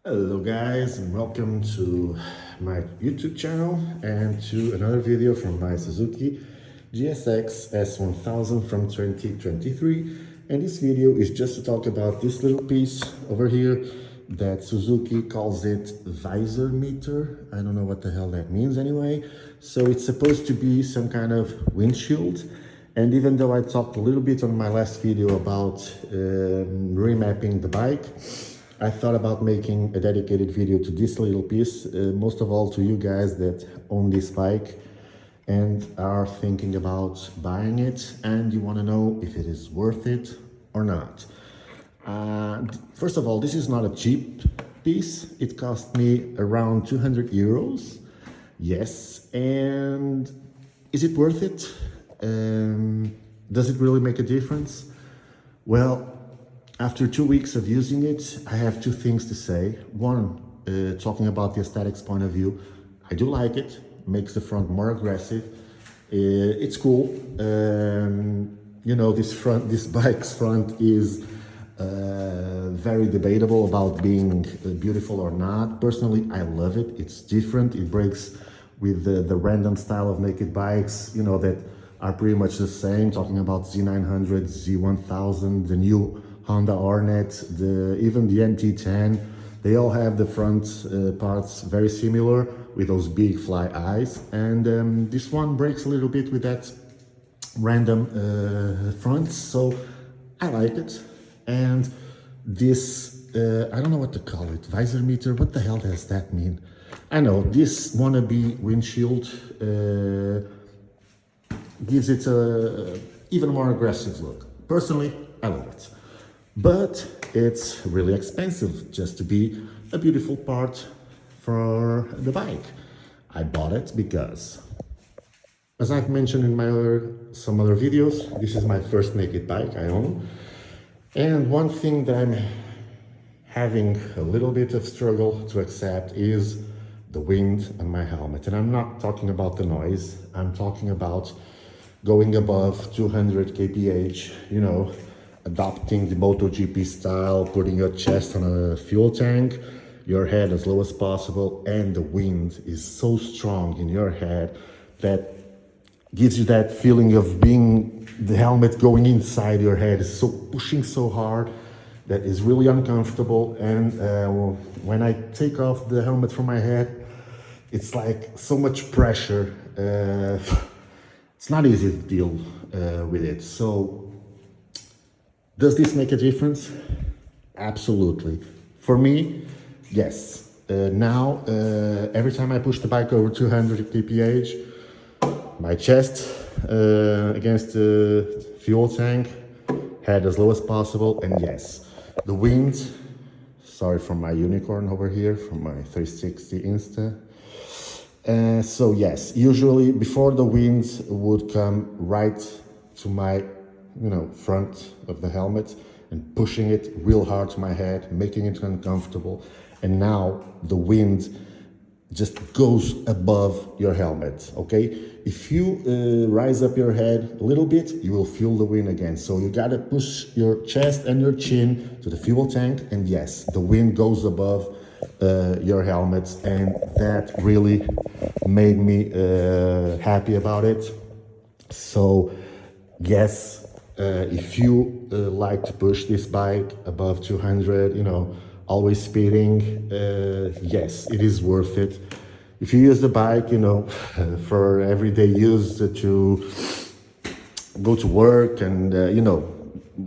Hello guys, and welcome to my YouTube channel and to another video from my Suzuki GSX S1000 from 2023. And this video is just to talk about this little piece over here that Suzuki calls it visor meter. I don't know what the hell that means anyway. So it's supposed to be some kind of windshield. And even though I talked a little bit on my last video about remapping the bike, I thought about making a dedicated video to this little piece, most of all to you guys that own this bike and are thinking about buying it and you want to know if it is worth it or not. First of all, this is not a cheap piece. It cost me around 200 euros. Yes, and is it worth it? Does it really make a difference? Well, after 2 weeks of using it, I have two things to say. One, talking about the aesthetics point of view, I do like it. Makes the front more aggressive. It's cool. You know, this bike's front is very debatable about being beautiful or not. Personally, I love it. It's different. It breaks with the random style of naked bikes, you know, that are pretty much the same. Talking about Z900, Z1000, the new Honda Hornet, even the NT10, they all have the front parts very similar with those big fly eyes. And this one breaks a little bit with that random front, so I like it. And this, I don't know what to call it, visor meter, what the hell does that mean? I know, this wannabe windshield gives it a even more aggressive look. Personally, I love it. But it's really expensive just to be a beautiful part for the bike. I bought it because, as I've mentioned in some other videos, this is my first naked bike I own. And one thing that I'm having a little bit of struggle to accept is the wind on my helmet. And I'm not talking about the noise, I'm talking about going above 200 kph, you know, adopting the MotoGP style, putting your chest on a fuel tank, your head as low as possible, and the wind is so strong in your head that gives you that feeling of being the helmet going inside your head, is so pushing so hard that is really uncomfortable. And when I take off the helmet from my head, it's like so much pressure. It's not easy to deal with it. So does this make a difference? Absolutely. For me, yes. Now, every time I push the bike over 200 kph, my chest against the fuel tank, head as low as possible, and yes, the wind, sorry for my unicorn over here, from my 360 Insta. So yes, usually before the wind would come right to my front of the helmet and pushing it real hard to my head, making it uncomfortable. And now the wind just goes above your helmet, okay? If you rise up your head a little bit, you will feel the wind again. So you gotta push your chest and your chin to the fuel tank, and yes, the wind goes above your helmet, and that really made me happy about it. So yes, if you like to push this bike above 200, you know, always speeding, yes, it is worth it. If you use the bike, you know, for everyday use to go to work and, you know,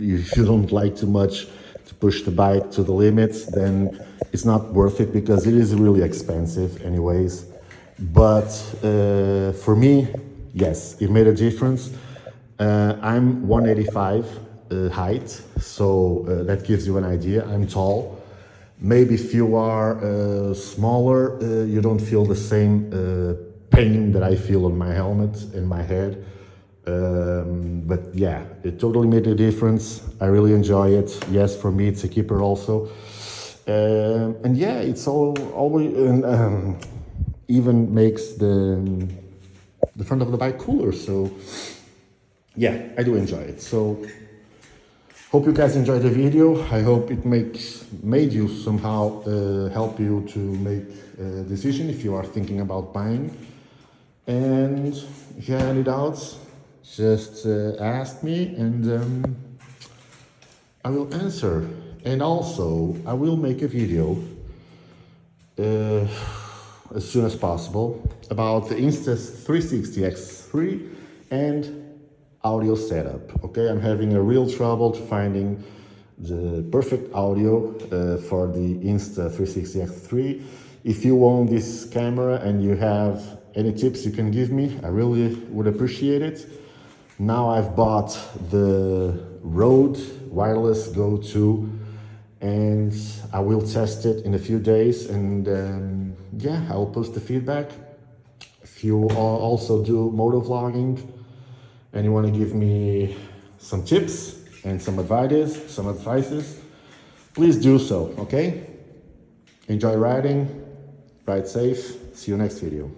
if you don't like too much to push the bike to the limits, then it's not worth it because it is really expensive anyways. But for me, yes, it made a difference. I'm 185 height, so that gives you an idea. I'm tall. Maybe if you are smaller, you don't feel the same pain that I feel on my helmet and my head. But yeah, it totally made a difference. I really enjoy it. Yes, for me, it's a keeper also. And yeah, it's always even makes the front of the bike cooler. So yeah, I do enjoy it. So Hope you guys enjoyed the video. I hope it made you somehow help you to make a decision if you are thinking about buying. And if you have any doubts, just ask me and I will answer. And also, I will make a video as soon as possible about the Insta360 X3 and audio setup. Okay, I'm having a real trouble to finding the perfect audio for the Insta360 X3. If you own this camera and you have any tips you can give me, I really would appreciate it. Now I've bought the Rode Wireless Go 2 and I will test it in a few days, and yeah, I'll post the feedback. If you also do motovlogging and you want to give me some tips and some advices, please do so, okay? Enjoy riding, ride safe, see you next video.